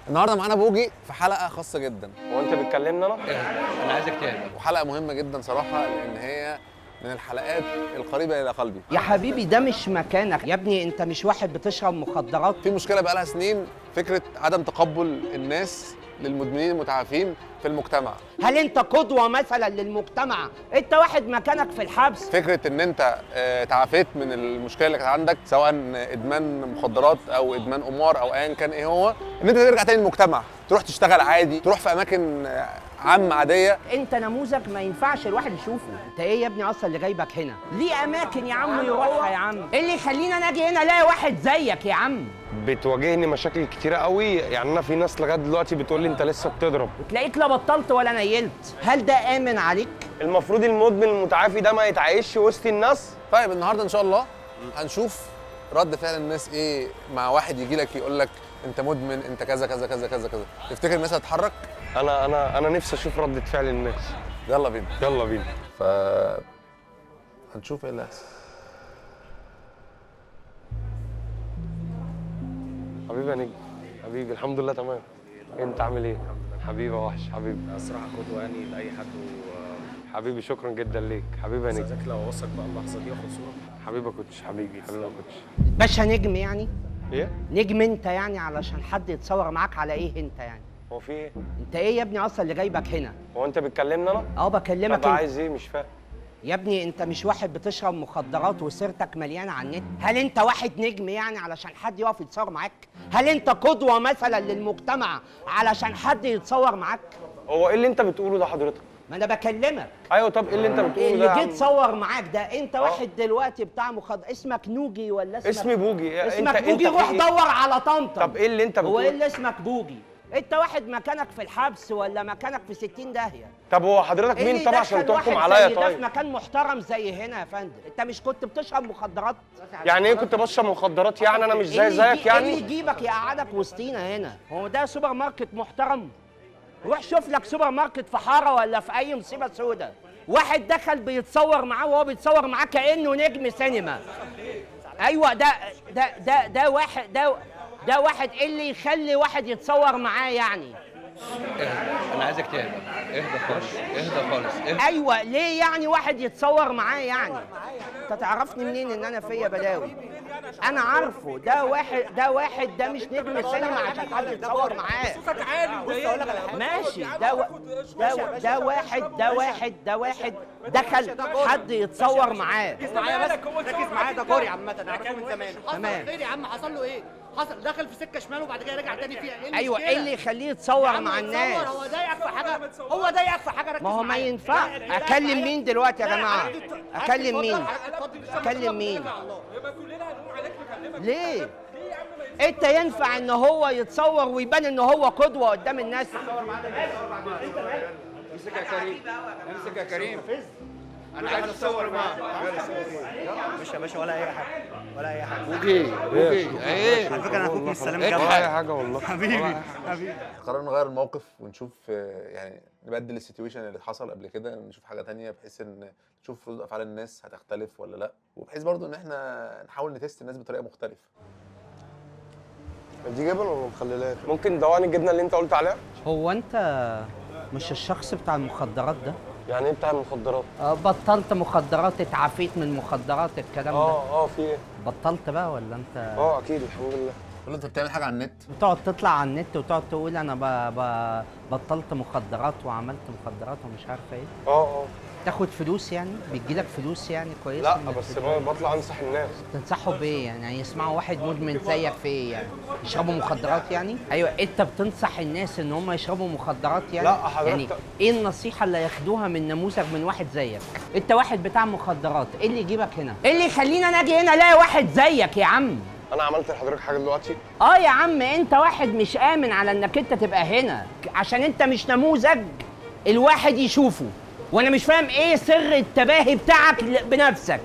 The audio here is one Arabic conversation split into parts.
النهارده معانا بوجي في حلقه خاصه جدا. هو انت بتكلمني انا؟ انا عايزك تهدى. وحلقه مهمه جدا صراحه، لان هي من الحلقات القريبه الى قلبي. يا حبيبي ده مش مكانك يا ابني، انت مش واحد بتشرب مخدرات. في مشكله بقالها سنين، فكره عدم تقبل الناس للمدمنين المتعافين في المجتمع. هل انت قدوة مثلا للمجتمع؟ انت واحد مكانك في الحبس. فكره ان انت تعافيت من المشكله اللي كانت عندك، سواء ادمان مخدرات او ادمان قمار او ايا كان ايه هو، ان انت ترجع تاني المجتمع، تروح تشتغل عادي، تروح في اماكن عامه عاديه. انت نموذج ما ينفعش الواحد يشوفه. انت ايه يا ابني اصلا اللي جايبك هنا؟ ليه اماكن يا عم يروحها يا عم؟ ايه اللي يخلينا ناجي هنا الاقي واحد زيك يا عم؟ بتواجهني مشاكل كتيره قوي، يعني انا في ناس لغايه دلوقتي بتقول لي انت لسه بتضرب، وتلاقيك لا بطلت ولا نيلت. هل ده امن عليك؟ المفروض المدمن المتعافي ده ما يتعايش وسط الناس. طيب النهارده ان شاء الله هنشوف رد فعل الناس ايه مع واحد يجي لك يقول لك انت مدمن، انت كذا كذا كذا كذا كذا. تفتكر الناس هتتحرك؟ انا نفسي اشوف ردة فعل الناس. يلا بينا. يلا بينا. هنشوف ايه اللي هيحصل. حبيبي يا نجم، حبيبي الحمد لله تمام. انت عامل ايه؟ حبيبي يا وحش، حبيبي. الصراحه قدوه يعني لاي حد حبيبي شكرا جدا ليك، حبيبي يا نجم. وزيك لو وثق بقى اللحظه دي واخد صوره. حبيبي يا كوتش، حبيبي يا كوتش. باشا نجم يعني؟ ايه؟ نجم انت يعني علشان حد يتصور معاك على ايه انت يعني؟ هو في ايه؟ انت ايه يا ابني اصلا اللي جايبك هنا؟ هو انت بتكلمني انا؟ بكلمك طب انت. عايز ايه؟ مش فاهم. يا ابني انت مش واحد بتشرب مخدرات وسيرتك مليانه على النت. هل انت واحد نجم يعني علشان حد يقف يتصور معاك؟ هل انت قدوه مثلا للمجتمع علشان حد يتصور معاك؟ هو ايه اللي انت بتقوله ده حضرتك؟ ما انا بكلمك. ايوه طب ايه اللي انت بتقوله ده اللي يا جه عم؟ يتصور معاك ده انت واحد دلوقتي بتاع مخدرات. اسمك نوجي ولا اسمك؟ اسمي بوجي. اسمك انت بوجي. في روح إيه؟ دور على طنطا. طب ايه اللي انت هو بتقوله؟ ايه اللي اسمك بوجي؟ انت واحد مكانك في الحبس ولا مكانك في 60 داهيه؟ طب هو حضرتك ايه مين اللي طبعا يدخل عشان تحكم واحد عليا؟ زي ده في طيب مكان محترم زي هنا يا فندم؟ انت مش كنت بتشرب مخدرات؟ يعني ايه كنت بشرب مخدرات؟ يعني انا مش ايه زيك اللي يعني؟ يجيبك يقعدك وسطينا هنا؟ هو ده سوبر ماركت محترم؟ روح شوف لك سوبر ماركت في حاره ولا في اي مصيبه سودة. واحد دخل بيتصور معاه وهو بيتصور معاه كانه نجم سينما. ايوه ده واحد ده واحد. ايه اللي يخلي واحد يتصور معاه يعني؟ انا عايزك تهدى. اهدى خالص، اهدى خالص، اهدى. ايوه ليه يعني واحد يتصور معاه يعني؟ انت تعرفني منين ان انا فيا بلاوي؟ انا عارفه ده مش نجم سينما عشان حد يتصور معاه. ماشي. ده واحد دخل حد يتصور معاه. ركز معايا ده جوري عامة، انا عارفه من زمان. تمام. خير يا عم، حصل له ايه؟ حصل دخل في سكه شمال وبعد كده رجع تاني فيها. ايه ايوه المشكلة؟ ايه اللي يخليه يتصور مع الناس؟ هو ضايقك في حاجه؟ هو ضايقك في حاجه؟ ركز ما هو ما معايا. ينفع. اكلم مين دلوقتي يا جماعه؟ اكلم مين؟ اكلم مين؟ ليه؟ انت ينفع ان هو يتصور ويبان ان هو قدوه قدام الناس؟ امسك يا كريم، امسك يا كريم. انا عايز اتصور معاك. يا باشا ولا اي حاجه ولا اي حاجه. بوجي ايه؟ على فكره انا اخوك من السلام اضحك. جنبك. ولا اي حاجه والله. حبيبي حبيبي. قررنا نغير الموقف ونشوف يعني نبدل السيتويشن اللي حصل قبل كده، نشوف حاجه تانية بحيث ان نشوف ردود افعال الناس هتختلف ولا لا، وبحيث برضو ان احنا نحاول نتست الناس بطريقه مختلفه. دي جبن ولا مخللات؟ ممكن دواني الجبنه اللي انت قلت عليها؟ هو انت مش الشخص بتاع المخدرات ده؟ يعني ايه بتاع المخدرات؟ بطلت مخدرات، اتعافيت من المخدرات الكلام ده؟ في ايه؟ بطلت بقى ولا انت؟ اكيد الحمد لله. تقول انت بتعمل حاجه على النت، بتقعد تطلع على النت وتقعد تقول انا بطلت مخدرات وعملت مخدرات ومش عارفه ايه. تاخد فلوس يعني؟ بيجيلك فلوس يعني كويس؟ لا بس بطلع انصح الناس. تنصحوا بايه يعني؟ يسمعوا واحد مدمن زيك في ايه يعني؟ يشربوا مخدرات يعني؟ ايوه انت بتنصح الناس ان هم يشربوا مخدرات يعني؟ لا حضرتك. يعني ايه النصيحه اللي ياخدوها من نموذج من واحد زيك؟ انت واحد بتاع مخدرات، ايه اللي يجيبك هنا؟ ايه اللي يخلينا ناجي هنا الاقي واحد زيك يا عم؟ انا عملت لحضرتك حاجه دلوقتي؟ يا عم انت واحد مش امن على انك انت تبقى هنا عشان انت مش نموذج الواحد يشوفه. وانا مش فاهم ايه سر التباهي بتاعك بنفسك.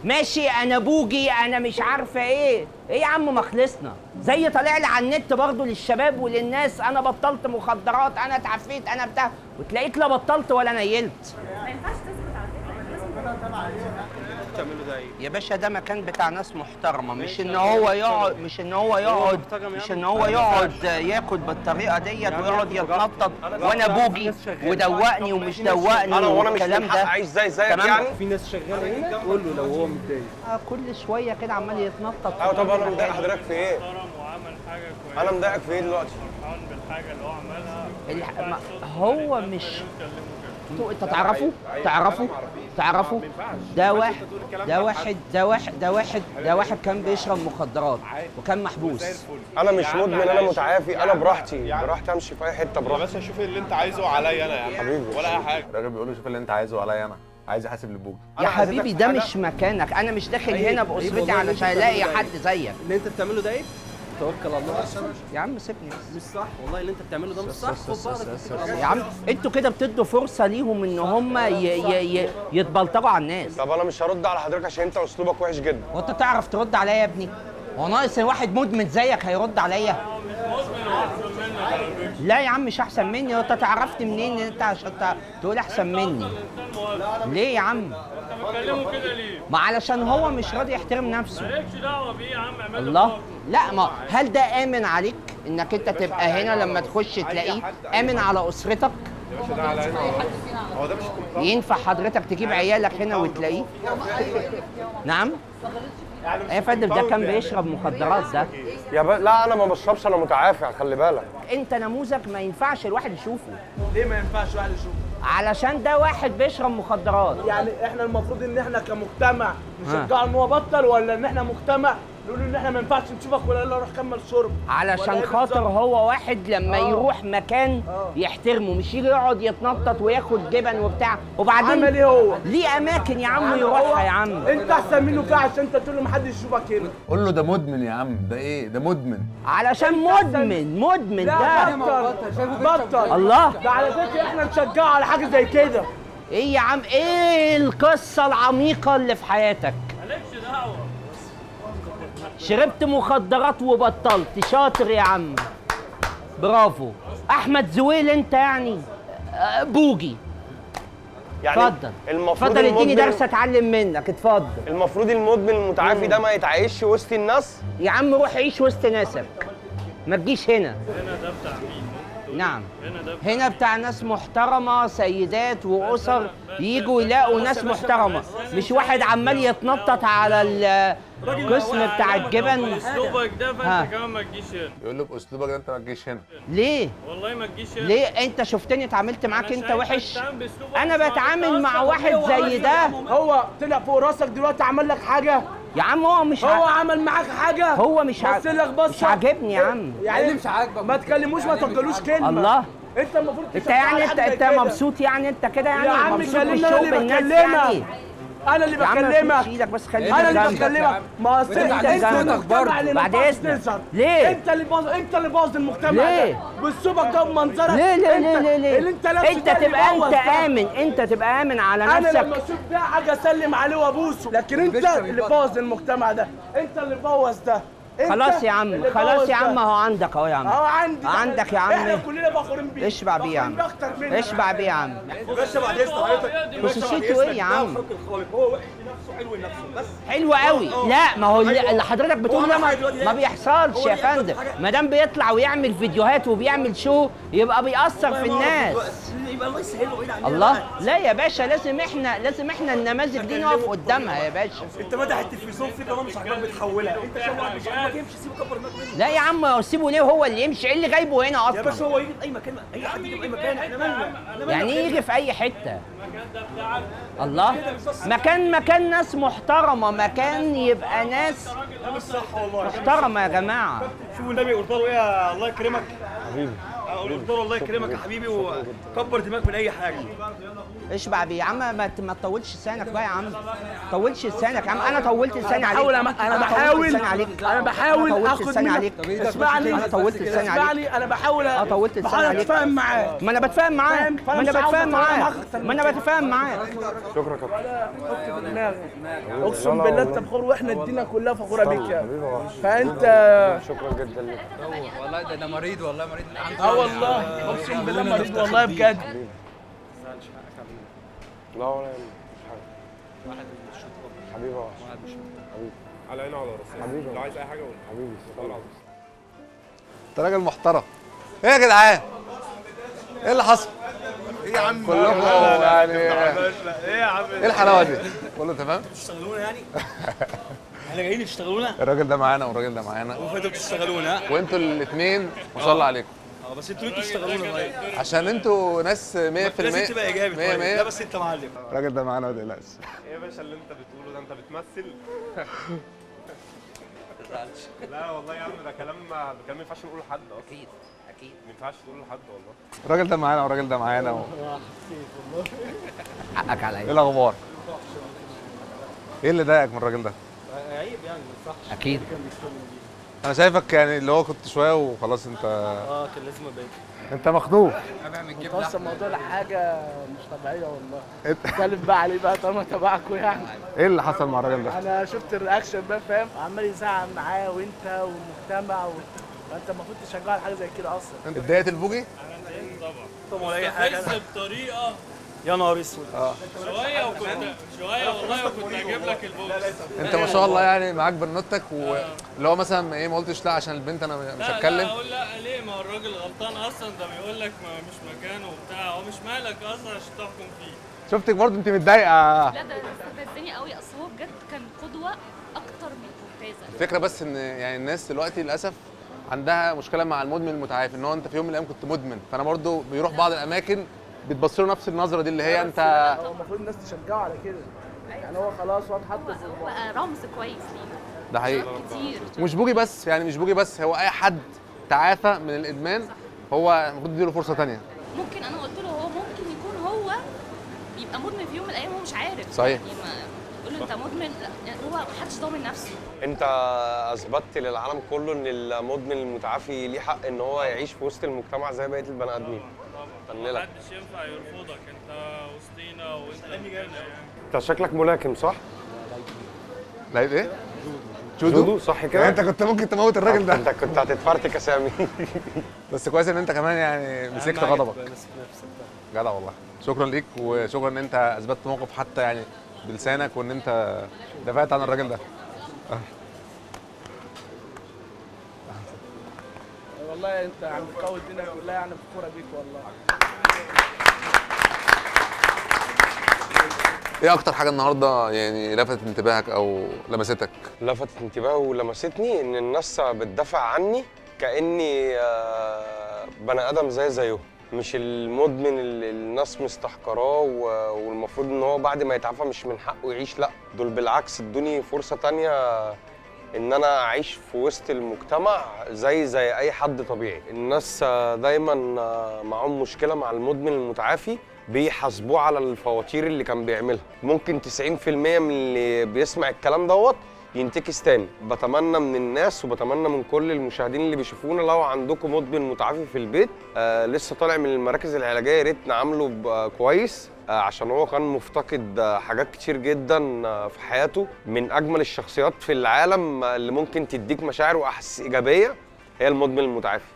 ماشي انا بوجي انا مش عارفه ايه يا عم، ما خلصنا. زي طالع لي على النت برضه للشباب وللناس انا بطلت مخدرات، انا اتعافيت، انا بتاع، وتلاقيك لا بطلت ولا نيلت. ما ينفعش تثبت على فكره. بتعمله ده ايه؟ يا باشا ده مكان بتاع ناس محترمه، مش ان هو يقعد ياكل بالطريقه ديت ويقعد يتنطط وانا بوجي ودوقني ومش دوقني وانا مش والكلام من حق ده. اعيش زيك تمام؟ يعني. في ناس شغاله هنا تقول له لو هو متضايق. كل شويه كده عمال يتنطط. ايوه طب انا مضايق حضرتك في ايه؟ وعمل حاجه كويسه، انا مضايقك في ايه دلوقتي؟ فرحان بالحاجه اللي هو عملها. هو مش انت تعرفوا ده واحد كان بيشرب مخدرات وكان محبوس. انا مش مدمن، انا متعافي، انا براحتي امشي في اي حته يا براحتي. باشا شوف اللي انت عايزه عليا انا يا عم حبيبي. ولا اي حاجه. الراجل بيقول له شوف اللي انت عايزه عليا انا، عايز احاسب لبوجي. يا حبيبي ده مش مكانك، انا مش داخل هنا باسرتي علشان الاقي حد زيك. اللي انت بتعمله ده ايه؟ توكل على الله. يا عم سيبني مش صح والله اللي انت بتعمله ده مش صح. خد بالك يا عم، انتوا كده بتدوا فرصه ليهم ان هم يتبلطجوا على الناس. طب انا مش هرد على حضرتك عشان انت اسلوبك وحش جدا. وانت تعرف ترد عليا يا ابني؟ هو ناقص واحد مدمن زيك هيرد عليا؟ لا يا عم مش احسن مني، انت تعرفت منين انت عشان تقول احسن مني؟ ليه يا عم؟ بتكلمه كده ليه؟ ما علشان هو مش راضي يحترم نفسه. مالكش دعوه بيه يا عم، اعمل الله، لا ما هل ده امن عليك انك انت تبقى هنا لما تخش تلاقيه؟ امن على اسرتك؟ هو ده مش ينفع حضرتك تجيب عيالك هنا وتلاقيه؟ نعم؟ يا فندم ده كان بيشرب مخدرات ده. لا انا ما بشربش، انا متعافي خلي بالك. انت نموذج ما ينفعش الواحد يشوفه. ليه ما ينفعش واحد يشوف؟ علشان ده واحد بيشرب مخدرات. يعني احنا المفروض ان احنا كمجتمع نشجعه ان هو بطل، ولا ان احنا مجتمع نقول ان احنا ما ينفعش نشوفك ولا يلا روح كمل شرب؟ علشان خاطر هو واحد لما يروح مكان يحترمه، مش يجي يقعد يتنطط وياخد جبن وبتاع. وبعدين عمل ايه هو؟ ليه اماكن يا عم يروحها يا عم. انت احسن منه كده عشان انت تقول له ما حدش يشوفك هنا. قول له ده مدمن يا عم، ده ايه ده مدمن. علشان مدمن ده. بطل الله، ده على فكره احنا نشجعه على حاجه زي كده. ايه يا عم، ايه القصه العميقه اللي في حياتك؟ مالكش دعوه. شربت مخدرات وبطلت، شاطر يا عم، برافو. احمد زويل انت يعني بوجي. يعني اتفضل المفروض اديني المدمن درس اتعلم منك، اتفضل. المفروض المدمن المتعافي ده ما يتعايش وسط الناس. يا عم روح عيش وسط ناسك، ما تجيش هنا. هنا ده بتاع مين؟ نعم، هنا ده بتاع هنا بتاع ناس محترمه، سيدات واسر يجوا يلاقوا ناس محترمه، مش واحد عمال يتنطط على القسم بتاع الجبن. اسلوبك ده فانت كمان ما تجيش هنا. يقول له باسلوبك ده انت ما تجيش هنا. ليه؟ والله ما تجيش هنا. ليه؟ انت شفتني اتعاملت معاك انت وحش؟ بأسلوبك انا بتعامل مع واحد زي ده. هو طلع فوق راسك دلوقتي عمل لك حاجه؟ يا عم هو مش هو عمل معاك حاجه؟ هو مش بص لك بصه مش عاجبني يا عم. يعني مش عاجبك ما تكلموش، ما تفضلوش كلمه. الله، انت المفروض انت يعني تشجعه على انت حاجة زي كده. مبسوط يعني انت كده يعني يا عم مبسوط كلمني، بالشوق انا اللي بالناس بكلمك. يعني. انا اللي يا عم ما بكلمك. تمشي ايدك بس، خليك انا اللي جنبي. بكلمك. ما اصل انت المجتمع اللي ما بعد ينفعش اذنك. تظهر. ليه؟ انت اللي باظ المجتمع ليه؟ ده باسلوبك ده بمنظرك. ليه اللي انت لابسه انت ده اللي تبقى بوظ انت ده. امن، انت تبقى امن على انا لما نفسك. اشوف ده حاجه اسلم عليه وابوسه، لكن انت اللي بوظ المجتمع ده، انت اللي بوظ ده. انت خلاص يا عم، اللي خلاص بوظ يا عم، ده. اهو عندك اهو يا عم. اهو عندي عندك يا عم. احنا كلنا فخورين بيه. اشبع بيه يا عم، فخورين بيه اكتر منك. اشبع بيه يا عم. باشا بعد اذن حضرتك. خصوصيته ايه يا عم؟ خلق الخالق هو وحش لنفسه حلو لنفسه بس. حلو قوي. لا ما هو اللي حضرتك بتقوله ده ما بيحصلش يا فندم. ما دام بيطلع ويعمل فيديوهات وبيعمل شو يبقى بيأثر في الناس. يبقى الله يسهله بعيد عننا. الله، لا يا باشا، لازم احنا النماذج دي نقف قدامها يا باشا. انت مدح التلفزيون في قناه مش عاجباك بتحولها، انت شايف واحد مش عاجبك يمشي سيبه كبر دماغك منه. لا يا عم سيبه ليه هو اللي يمشي، ايه اللي جايبه هنا يا باشا اصلا؟ هو يجي في اي مكان، اي حد يجي في اي مكان، احنا مالنا؟ يعني ايه يجي في اي حته؟ الله، مكان ناس محترمه، مكان يبقى ناس ده مش صح والله. محترمه يا جماعه. شوف النبي قلت له ايه الله يكرمك حبيبي. قلت له الله يكرمك يا حبيبي وكبر دماغك من اي حاجه. اشبع بيه يا عم، ما تطولش لسانك بقى يا عم، طولش لسانك يا عم. انا طولت لساني عليك. انا بحاول اخد لساني عليك. اسمعني، انا طولت لساني عليك. اسمعني، انا بحاول طولت لساني عليك. اتفاهم معاك. ما انا بتفاهم معاك، ما انا بتفاهم معاك، ما انا بتفاهم معاك. شكرا كابتن. اقسم بالله انت فخور واحنا الدنيا كلها فخوره بيك يا فانت. شكرا جدا لك. والله ده مريض، والله مريض. والله اقسم بالله مريض والله بجد. لا ولا مش حاجه. حبيبي يا وحش. على عيني وعلى راسي حبيبي. لو عايز اي حاجه قول حبيبي والله العظيم. انت راجل محترم. ايه يا جدعان؟ ايه اللي حصل؟ ايه يا عم كلكم يعني ايه يا عم ايه الحلاوه دي؟ كله تمام؟ بتشتغلونا يعني؟ احنا جايين تشتغلونا؟ الراجل ده معانا والراجل ده معانا وانتوا بتشتغلونا؟ وانتوا الاثنين ما شاء الله عليكم. بس انتوا ليه بتشتغلونا طيب؟ عشان انتوا ناس 100%. لازم تبقى ايجابي 100 طيب. 100. لا بس انت معلم. الراجل ده معانا ما تقلقش. ايه يا باشا اللي انت بتقوله ده؟ انت بتمثل؟ لا والله يا عم ده كلام ما ينفعش نقوله لحد اصلا. اكيد ما ينفعش تقوله لحد والله. الراجل ده معانا والراجل ده معانا حقك عليا. ايه الاخبار؟ ايه اللي ضايقك من الراجل ده؟ عيب يعني ما يصحش. اكيد. انا شايفك يعني اللي هو كنت شويه وخلاص انت كان لازم ابقى انت مخنوق. اصلا الموضوع ده حاجه مش طبيعيه والله. اتكلم بقى عليه بقى طالما تبعكوا يعني. ايه اللي حصل مع الراجل ده؟ انا شفت الرياكشن بقى فاهم عمال يزعق معاه وانت والمجتمع فانت المفروض تشجعه على حاجه زي كده اصلا. انت اتضايقت البوجي؟ طبعا ولا اي حاجه. بس بطريقه يا نهار اسود. شويه والله وكنت اجيب لك البوكس. انت ما شاء الله يعني معاك بنوتك واللي هو مثلا ايه ما قلتش لا عشان البنت انا مش هتكلم. لا اقول لا ليه؟ ما هو الراجل غلطان اصلا، ده بيقول لك مش مكانه وبتاع، هو مش مالك اصلا عشان تحكم فيه. شفتك برضه انت متضايقه. لا ده استفزني قوي، اصل هو بجد كان قدوه اكتر من ممتازه. الفكره بس ان يعني الناس دلوقتي للاسف عندها مشكله مع المدمن المتعافي، ان هو انت في يوم من الايام كنت مدمن، فانا برضه بيروح بعض الاماكن بتبص له نفس النظره دي اللي هي انت. هو المفروض الناس تشجعه على كده. يعني هو خلاص هو اتحط في هو بقى رمز كويس لينا. ده حقيقي. كتير. ومش بوجي بس، يعني مش بوجي بس، هو اي حد تعافى من الادمان هو المفروض يديله فرصه ثانيه. ممكن انا قلت له هو ممكن يكون هو يبقى مدمن في يوم من الايام هو مش عارف. صحيح. يعني ما يقول له انت مدمن، لا يعني هو محدش ضامن نفسه. انت اثبتت للعالم كله ان المدمن المتعافي ليه حق ان هو يعيش في وسط المجتمع زي بقيه البني ادمين. طبعا محدش ينفع يرفضك، انت وسطينا وانت هنا يعني. انت شكلك ملاكم صح؟ لعيب ايه؟ جودو صح كده؟ يعني انت كنت ممكن تموت الراجل ده. انت كنت هتتفرتك يا سامي. بس كويس ان انت كمان يعني مسكت غضبك. ماسك نفسك جدع والله. شكرا ليك وشكرا ان انت اثبتت موقف حتى يعني بلسانك وان انت دافعت عن الراجل ده. والله انت عم تقوي الدنيا كلها يعني فخوره بيك والله. ايه اكتر حاجه النهارده يعني لفتت انتباهك او لمستك؟ لفتت انتباهي ولمستني ان الناس بتدافع عني كاني بني ادم زيه، مش المدمن اللي الناس مستحقراه والمفروض ان هو بعد ما يتعافى مش من حقه يعيش. لا، دول بالعكس ادوني فرصه تانية ان انا اعيش في وسط المجتمع زي اي حد طبيعي. الناس دايما معاهم مشكله مع المدمن المتعافي، بيحاسبوه على الفواتير اللي كان بيعملها. ممكن 90% من اللي بيسمع الكلام دوت ينتكس تاني. بتمنى من الناس وبتمنى من كل المشاهدين اللي بيشوفونا لو عندكم مدمن متعافي في البيت لسه طالع من المراكز العلاجيه، يا ريت نعامله كويس عشان هو كان مفتقد حاجات كتير جدا في حياته. من اجمل الشخصيات في العالم اللي ممكن تديك مشاعر واحاسيس ايجابيه هي المدمن المتعافي.